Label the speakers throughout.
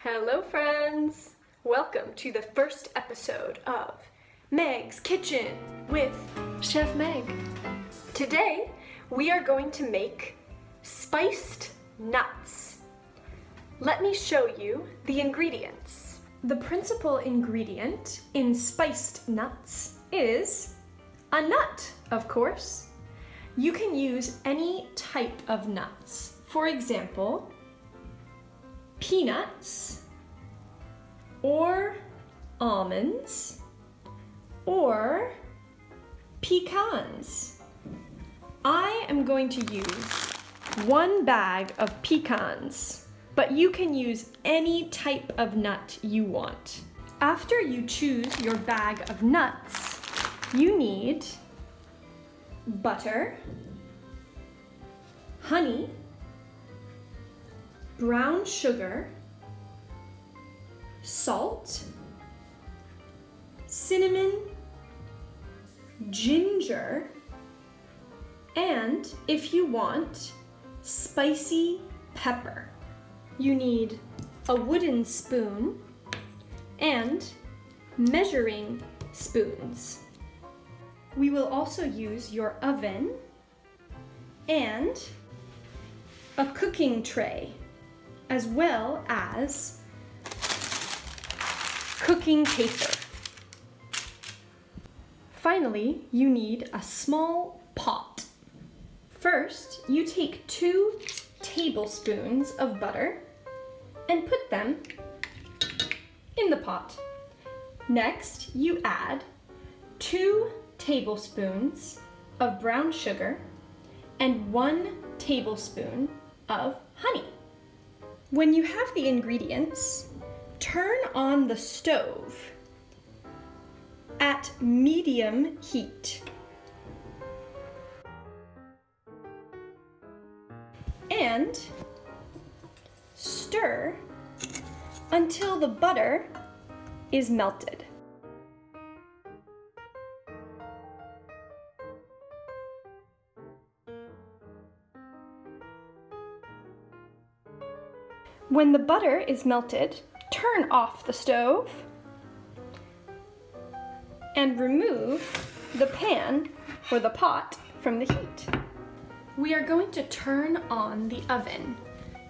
Speaker 1: Hello friends! Welcome to the first episode of Meg's Kitchen with Chef Meg. Today we are going to make spiced nuts. Let me show you the ingredients. The principal ingredient in spiced nuts is a nut, of course. You can use any type of nuts. For example, peanuts, or almonds, or pecans. I am going to use 1 bag of pecans, but you can use any type of nut you want. After you choose your bag of nuts, you need butter, honey, brown sugar, salt, cinnamon, ginger, and if you want, spicy pepper. You need a wooden spoon and measuring spoons. We will also use your oven and a cooking tray, as well as cooking paper. Finally, you need a small pot. First, you take 2 tablespoons of butter and put them in the pot. Next, you add 2 tablespoons of brown sugar and 1 tablespoon of honey. When you have the ingredients, turn on the stove at medium heat. And stir until the butter is melted. When the butter is melted, turn off the stove and remove the pan or the pot from the heat. We are going to turn on the oven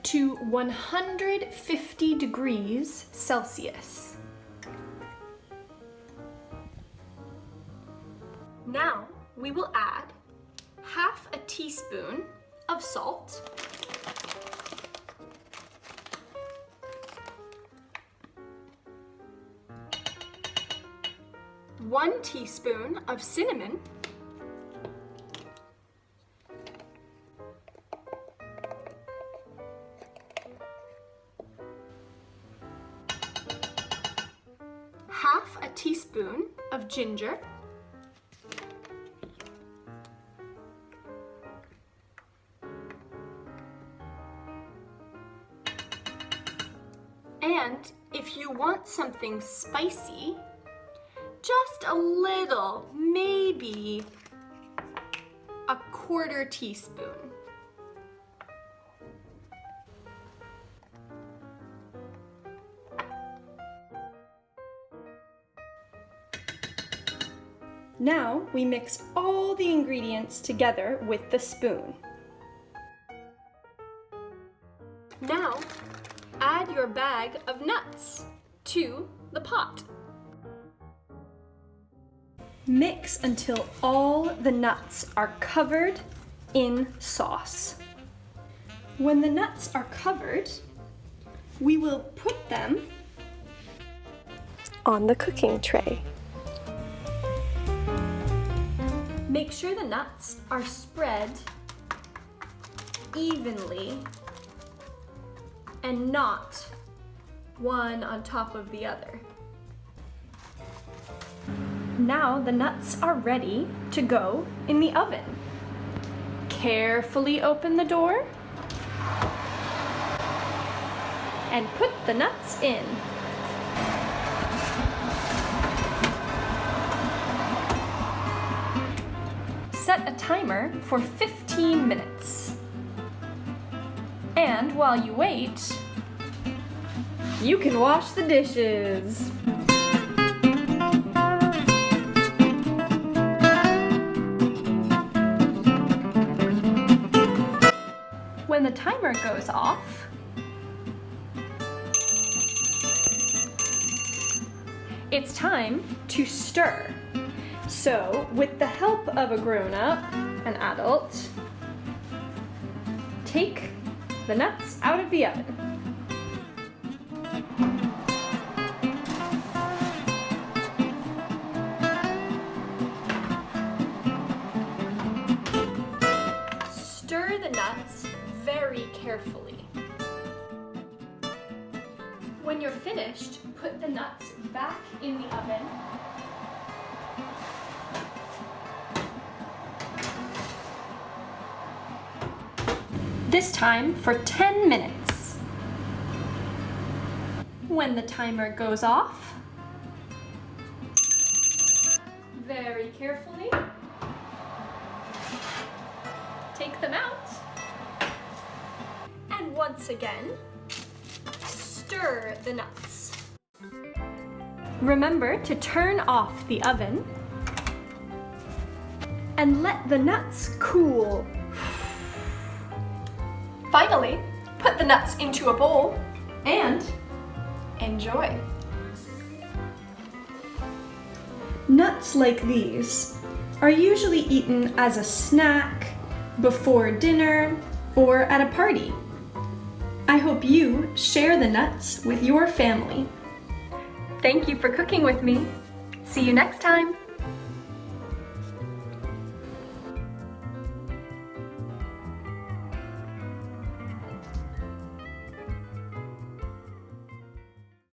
Speaker 1: to 150 degrees Celsius. Now we will add half a teaspoon of salt, 1 teaspoon of cinnamon, half a teaspoon of ginger, and if you want something spicy, just a little, maybe a 1/4 teaspoon. Now we mix all the ingredients together with the spoon. Now add your bag of nuts to the pot. Mix until all the nuts are covered in sauce. When the nuts are covered, we will put them on the cooking tray. Make sure the nuts are spread evenly and not one on top of the other. Now the nuts are ready to go in the oven. Carefully open the door and put the nuts in. Set a timer for 15 minutes. And while you wait, you can wash the dishes. When the timer goes off, it's time to stir. So, with the help of a grown-up, an adult, take the nuts out of the oven. Stir the nuts very carefully. When you're finished, put the nuts back in the oven. This time for 10 minutes. When the timer goes off, very carefully, take them out. And once again, stir the nuts. Remember to turn off the oven and let the nuts cool. Finally, put the nuts into a bowl and enjoy. Nuts like these are usually eaten as a snack, before dinner, or at a party. I hope you share the nuts with your family. Thank you for cooking with me. See you next time.